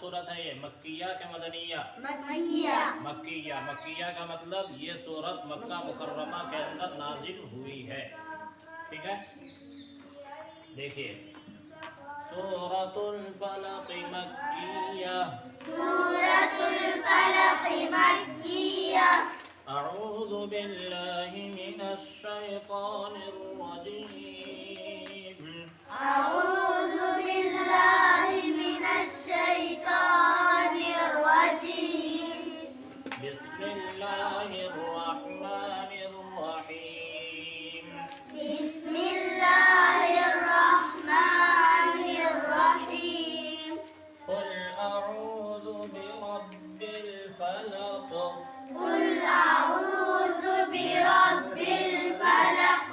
صورت ہے یہ؟ مکیہ کہ مدنیہ؟ مکیہ۔ مکیہ۔ مکیہ کا مطلب یہ صورت مکہ مکرمہ کے اندر نازل ہوئی ہے، ٹھیک ہے؟ دیکھیے سورۃ الفلق مکیہ، سورۃ الفلق مکیہ۔ اعوذ باللہ من الشیطان الرجیم، اعوذ باللہ من الشیطان الرجیم، بسم اللہ الرحمن الرحیم، بسم اللہ الرحمن الرحیم، قل اعوذ برب الفلق، قل اعوذ برب الفلق۔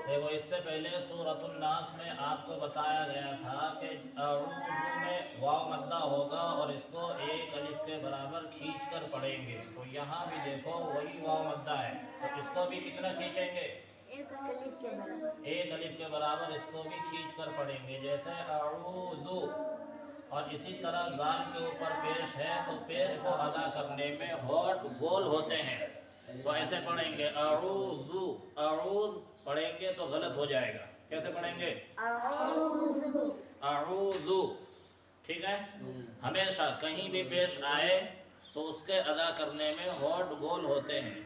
دیکھو اس سے پہلے سورۃ الناس میں آپ کو بتایا گیا تھا کہ اعوذ میں واو مدہ ہوگا اور اس کو ایک الف کے برابر کھینچ کر پڑھیں گے، تو یہاں بھی دیکھو وہی واو مدہ ہے، تو اس کو بھی کتنا کھینچیں گے؟ ایک الف کے برابر۔ ایک الف کے برابر اس کو بھی کھینچ کر پڑھیں گے، جیسے اعوذ، اور اسی طرح زال کے اوپر پیش ہے تو پیش کو ادا کرنے میں ہونٹ گول ہوتے ہیں، تو ایسے پڑھیں گے اعوذ، اعوذ پڑھیں گے تو غلط ہو جائے گا، کیسے پڑھیں گے؟ اعوذ، اعوذ، ٹھیک ہے؟ ہمیشہ کہیں بھی پیش آئے تو اس کے ادا کرنے میں ہونٹ گول ہوتے ہیں،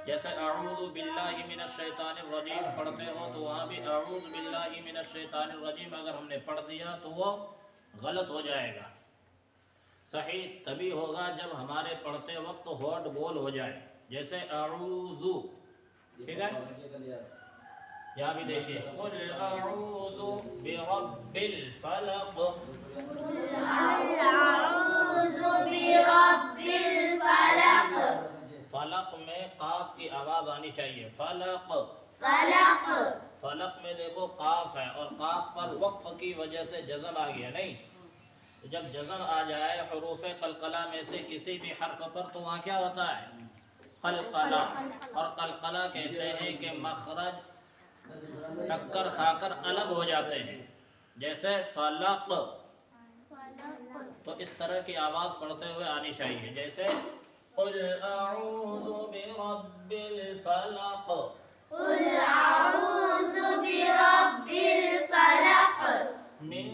جیسے اعوذ باللہ من الشیطان الرجیم پڑھتے ہو تو وہاں بھی اعوذ باللہ من الشیطان الرجیم اگر ہم نے پڑھ دیا تو وہ غلط ہو جائے گا۔ صحیح تبھی ہوگا جب ہمارے پڑھتے وقت ہونٹ گول ہو جائے، جیسے اعوذ، ٹھیک ہے؟ یہاں بھی دیکھیے قل اعوذ برب الفلق، اعوذ برب الفلق، فلق میں قاف کی آواز آنی چاہیے، فلق، فلق، فلق میں دیکھو قاف ہے اور قاف پر وقف کی وجہ سے جزم آ گیا، نہیں؟ جب جزم آ جائے حروف قلقلہ میں سے کسی بھی حرف پر تو وہاں کیا ہوتا ہے؟ قلقلہ، اور قلقلہ کہتے ہیں کہ مخرج ٹکر کھا کر الگ ہو جاتے ہیں، جیسے فلق، تو اس طرح کی آواز پڑھتے ہوئے آنی چاہیے، جیسے قل اعوذ برب الفلق، قل اعوذ برب الفلق، من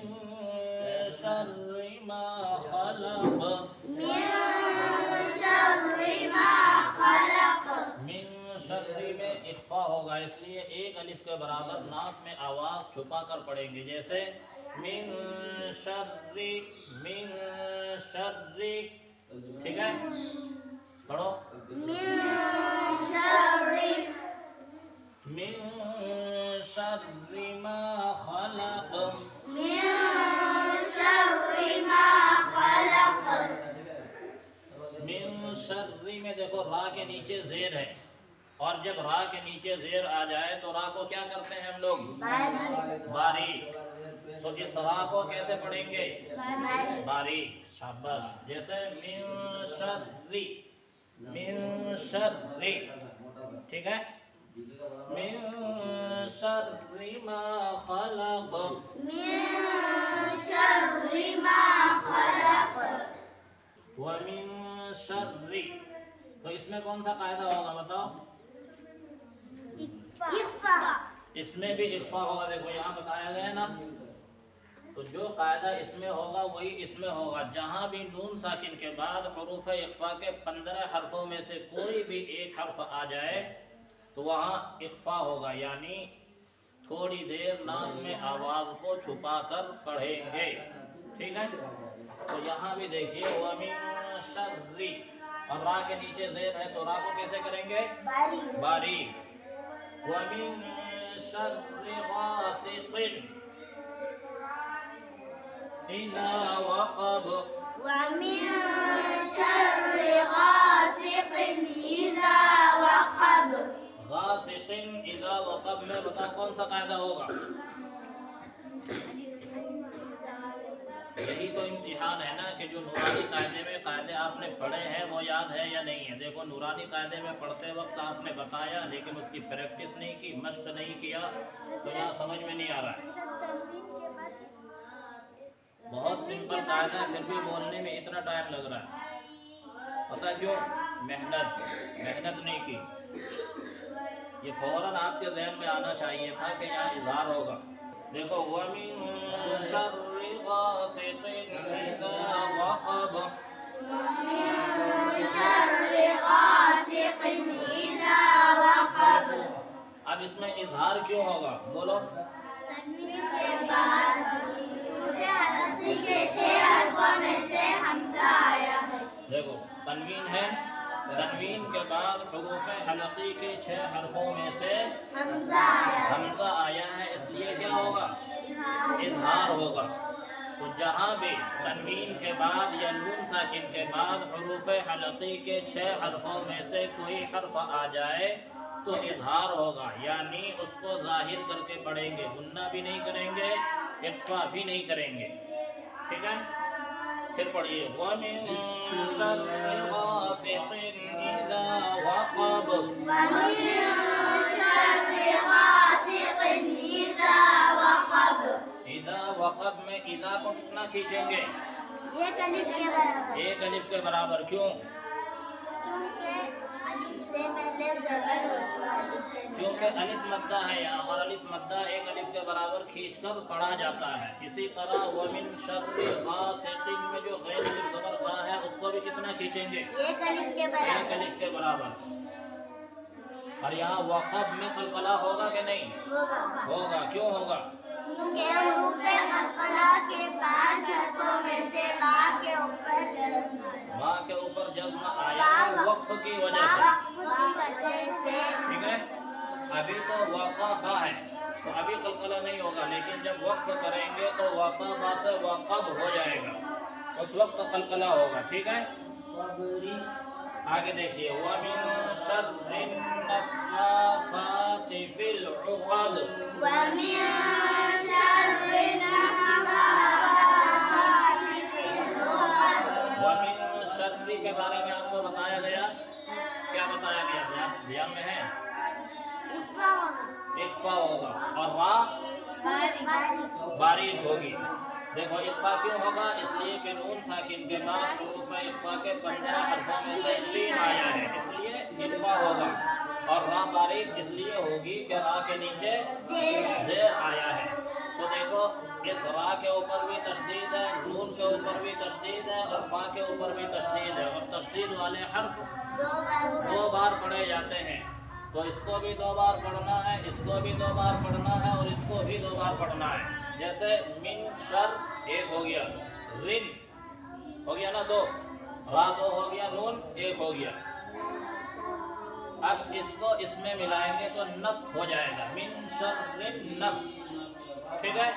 شر ما خلق، من شر ما خلق۔ من شر میں اخفا ہوگا، اس لیے ایک الف کے برابر ناک میں آواز چھپا کر پڑھیں گے، جیسے من شر، من شر، ٹھیک ہے؟ پڑھو من شر، من شر ما خلق، من شر ما خلق۔ من شر میں دیکھو را کے نیچے زیر ہے، اور جب را کے نیچے زیر آ جائے تو را کو کیا کرتے ہیں ہم لوگ؟ باریک، تو اس را کو کیسے پڑھیں گے؟ باریک، شاباش، جیسے من شر، من شر، ٹھیک ہے؟ من شر ما خلق، من شر ما خلق۔ ومن شر، تو اس میں کون سا قاعدہ ہوگا بتاؤ؟ اخفا، اس میں بھی اخفا ہوگا، دیکھو یہاں بتایا گیا ہے نا، تو جو قاعدہ اس میں ہوگا وہی اس میں ہوگا، جہاں بھی نون ساکن کے بعد حروف اخفا کے 15 حرفوں میں سے کوئی بھی ایک حرف آ جائے تو وہاں اخفا ہوگا، یعنی تھوڑی دیر ناک میں آواز کو چھپا کر پڑھیں گے، ٹھیک ہے؟ تو یہاں بھی دیکھیے وَمِن شَرِّ، اور را کے نیچے زیر ہے تو را کو کیسے کریں گے؟ باریک، وَمِن شَرِّ غَاسِقٍ إِذَا وَقَبَ، ومن شر غاسق إذا وقب۔ غاسق اذا وقب میں بتاؤ کون سا قاعدہ ہوگا؟ یہی تو امتحان ہے نا کہ جو نورانی قاعدے میں قاعدے آپ نے پڑھے ہیں وہ یاد ہے یا نہیں ہے؟ دیکھو نورانی قاعدے میں پڑھتے وقت آپ نے بتایا لیکن اس کی پریکٹس نہیں کی، مشق نہیں کیا، تو یہاں سمجھ میں نہیں آ رہا ہے۔ بہت سمپل قاعدہ ہے، پھر بھی بولنے میں اتنا ٹائم لگ رہا ہے، پتہ کیوں؟ محنت نہیں کی۔ یہ فوراً آپ کے ذہن میں آنا چاہیے تھا کہ یہاں اظہار ہوگا۔ دیکھو وَمِن شَرِّ غَاسِقٍ إِذَا وَقَبَ، ومن شر غاسق إذا وقب۔ اب اس میں اظہار کیوں ہوگا؟ بولو۔ تنوین کے بعد حروف حلقی کے 6 حرفوں میں سے حمزہ آیا ہے۔ دیکھو تنوین ہے، تنوین کے بعد حروف حلقی کے 6 حرفوں میں سے حمزہ آیا ہے، اس لیے کیا ہوگا؟ اظہار ہوگا۔ تو جہاں بھی تنوین کے بعد یا نون ساکن کے بعد حروف حلقی کے 6 حرفوں میں سے کوئی حرف آ جائے تو اظہار ہوگا، یعنی اس کو ظاہر کر کے پڑھیں گے، غنہ بھی نہیں کریں گے، اخفا بھی نہیں کریں گے، ٹھیک ہے؟ پھر پڑھیے وَمِن شَرِّ غَاسِقٍ إِذَا وَقَبَ، ومن شر غاسق إذا وقب۔ اذا وقب میں اذا کو کتنا کھینچیں گے؟ ایک الف کے برابر، ایک الف کے برابر، کیوں؟ کیونکہ الف سے پہلے زبر ہوتا ہے، کیونکہ الف مدہ ہے یہاں، اور الف مدہ ایک الف کے برابر کھینچ کر پڑھا جاتا ہے۔ اسی طرح وَمِن شَرِّ غَاسِقٍ میں جو غیر الف زبر خا ہے اس کو بھی کتنا کھینچیں گے؟ ایک الف کے ایک برابر الف کے برابر۔ اور یہاں وقب میں قلقلہ ہوگا کہ نہیں؟ ہوگا، کیوں ہوگا؟ کیونکہ حروف قلقلہ کے 5 حرفوں میں سے با کے اوپر جزم آیا، با کے اوپر جزم آیا ہے وقف کی وجہ سے، وقف کی وجہ سے۔ ٹھیک ہے؟ ابھی تو واقع خا ہے تو ابھی قلقلہ نہیں ہوگا، لیکن جب وقف کریں گے تو واقع با سے وقب ہو جائے گا، اس وقت قلقلہ ہوگا، ٹھیک ہے؟ آگے دیکھیے وَمِن شَرِّ النَّفَّاثَاتِ فِي الْعُقَدِ، ومن شر النفاثات في العقد۔ وَمِن شَرِّ کے بارے میں آپ کو بتایا گیا، کیا بتایا گیا؟ دھیان میں ہے؟ اخفا ہوگا، اور را باریک ہوگی۔ دیکھو اخفا کیوں ہوگا؟ اس لیے کہ نون ساکن کے بعد حروف اخفا کے 15 حرفوں میں سے شین آیا ہے، اس لیے اخفا ہوگا، اور را باریک اس لیے ہوگی کہ را کے نیچے زیر آیا ہے۔ تو دیکھو اس را کے اوپر بھی تشدید ہے، نون کے اوپر بھی تشدید ہے، اور فا کے اوپر بھی تشدید ہے، اور تشدید والے حرف 2 بار پڑھے جاتے ہیں، تو اس کو بھی 2 بار پڑھنا ہے، اس کو بھی 2 بار پڑھنا ہے، اور اس کو بھی 2 بار پڑھنا ہے۔ جیسے من شر ایک ہو گیا، رن ہو گیا نا 2، را 2 ہو گیا، نون 1 ہو گیا۔ اب اس کو اس میں ملائیں گے تو نف ہو جائے گا، من شر نف، ٹھیک ہے؟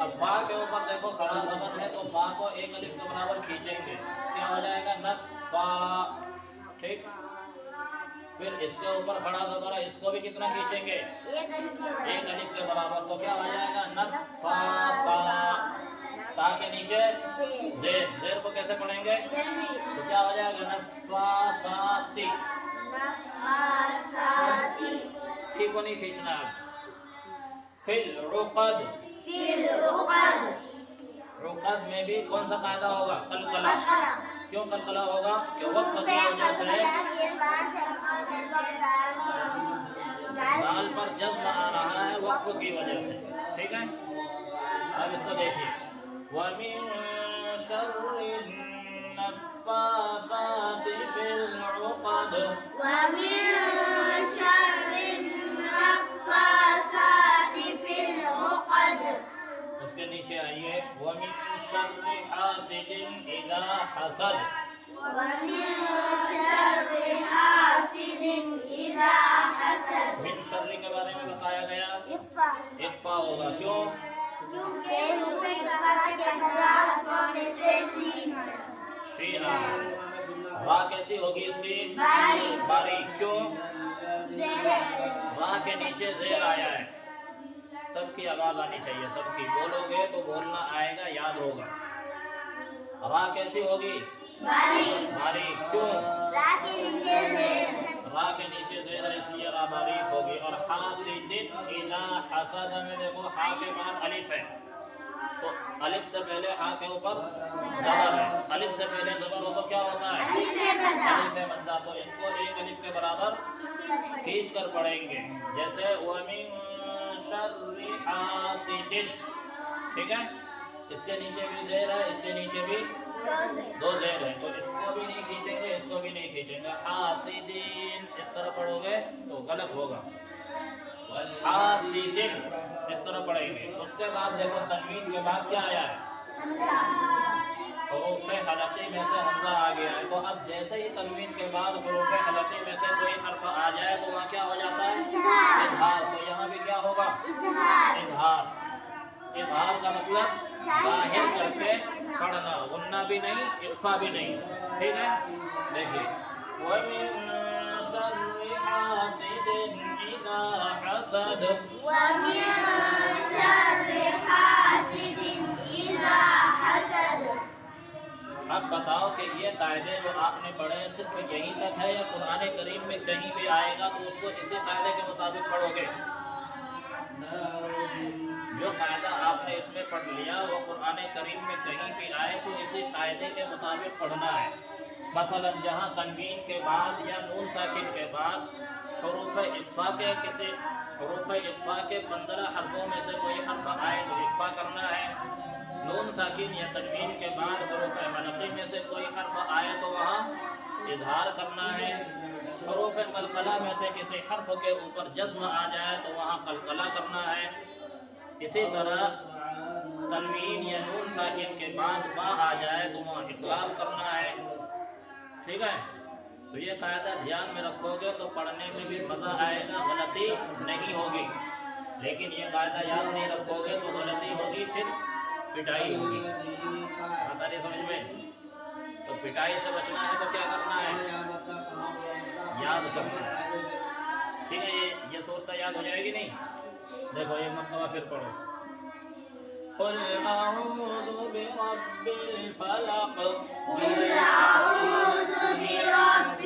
اب فا کے اوپر دیکھو کھڑا زبر ہے تو فا کو ایک الف کے برابر کھینچیں گے، کیا ہو جائے گا؟ نفا، ٹھیک؟ پھر اس کے اوپر کھڑا زبر ہے، اس کو بھی کتنا کھینچیں گے؟ ایک الف کے برابر، تو کیا ہو جائے گا؟ نفا فا، تا کے نیچے زیر، زیر کو کیسے پڑھیں گے؟ تو کیا ہو جائے گا؟ نفا فا تی، نفاساتی۔ ٹھیک کو نہیں کھینچنا ہے۔ فی العقد، فی العقد، عقد میں بھی کون سا قاعدہ ہوگا؟ قلقلہ۔ کیوں قلقلہ ہوگا؟ کہ وقف کی وجہ سے دال پر جزم آ رہا ہے وقف کی وجہ سے، ٹھیک ہے؟ اب اس کو دیکھیے وَمِن شَرِّ النَّفَّاثَاتِ فِي الْعُقَدِ، ومن شر النفاسات في العقد۔ اس کے نیچے آئیے وَمِن شَرِّ حَاسِدٍ إِذَا حَسَدَ، ومن شر حاسد إذا حسد۔ من شر کے بارے میں بتایا گیا، اخفا، اخفا ہوگا، کیوں؟ کیونکہ حروف اخفا کے 15 حرفوں میں سے شین آیا، شین آیا۔ را کیسی ہوگی اس کی؟ باریک، باریک، کیوں؟ زیر، را کے نیچے زیر آیا ہے۔ سب کی آواز آنی چاہیے، سب کی بولو گے تو بولنا آئے گا، یاد ہوگا۔ را کیسی ہوگی؟ باریک، باریک، کیوں؟ را کے نیچے زیر، را کے نیچے زیر ہے اس لیے را باریک ہوگی۔ اور حاسد اذا حسد میں دیکھو ہا کے بعد الف ہے، تو الف سے پہلے ہا کے اوپر زبر ہے، الف سے پہلے زبر ہو تو کیا ہوتا ہے؟ الف مدہ، تو اس کو ایک الف کے برابر کھینچ کر پڑھیں گے، جیسے وَمِن شَرِّ حَاسِدٍ، ٹھیک ہے؟ اس کے نیچے بھی زیر ہے، اس کے نیچے بھی دو زیر ہے، تو اس کو بھی نہیں کھینچیں گے، اس کو بھی نہیں کھینچیں گے، حاسدین اس طرح پڑھو گے تو غلط ہوگا، حاسدین اس طرح پڑھیں گے۔ اس کے بعد دیکھو تنوین کے بعد کیا آیا ہے؟ حروف حلقی میں سے حمزہ آ گیا ہے، تو اب جیسے ہی تنوین کے بعد حروف حلقی میں سے کوئی حرف آ جائے تو وہاں کیا ہو جاتا ہے؟ اظہار، تو یہاں بھی کیا ہوگا؟ اظہار۔ اظہار کا مطلب ظاہر کر کے پڑھنا، غنہ بھی نہیں، اخفا بھی نہیں، ٹھیک ہے؟ دیکھیے وَمِن شَرِّ حَاسِدٍ إِذَا حَسَدَ، وَمِن شَرِّ حَاسِدٍ إِذَا حَسَدَ۔ اب بتاؤ کہ یہ قاعدے جو آپ نے پڑھے ہیں صرف یہیں تک ہے یا قرآن کریم میں کہیں بھی آئے گا تو اس کو اسی قاعدے کے مطابق پڑھو گے؟ جو قاعدہ آپ نے اس میں پڑھ لیا وہ قرآن کریم میں کہیں بھی آئے تو اسی قاعدے کے مطابق پڑھنا ہے۔ مثلا جہاں تنوین کے بعد یا نون ساکن کے بعد حروف اخفا کے کسی حروف اخفا کے 15 حرفوں میں سے کوئی حرف آئے تو اخفا کرنا ہے، نون ساکن یا تنوین کے بعد حروف حلقی میں سے کوئی حرف آئے تو وہاں اظہار کرنا ہے، حروف قلقلہ میں سے کسی حرف کے اوپر جزم آ جائے تو وہاں قلقلہ کرنا ہے، اسی طرح تنوین یا نون ساکن کے بعد با آ جائے تو وہاں اقلاب کرنا ہے، ٹھیک ہے؟ تو یہ قاعدہ دھیان میں رکھو گے تو پڑھنے میں بھی مزہ آئے گا، غلطی نہیں ہوگی، لیکن یہ قاعدہ یاد نہیں رکھو گے تو غلطی ہوگی، پھر پٹائی ہوگی، آتا نہیں سمجھ میں؟ تو پٹائی سے بچنا ہے تو کیا کرنا ہے؟ یاد کرنا ہے، ٹھیک ہے؟ یہ صورت یاد ہو جائے گی نہیں؟ دیکھو ایک مرتبہ پھر پڑھو، قل اعوذ برب الفلق، قل اعوذ برب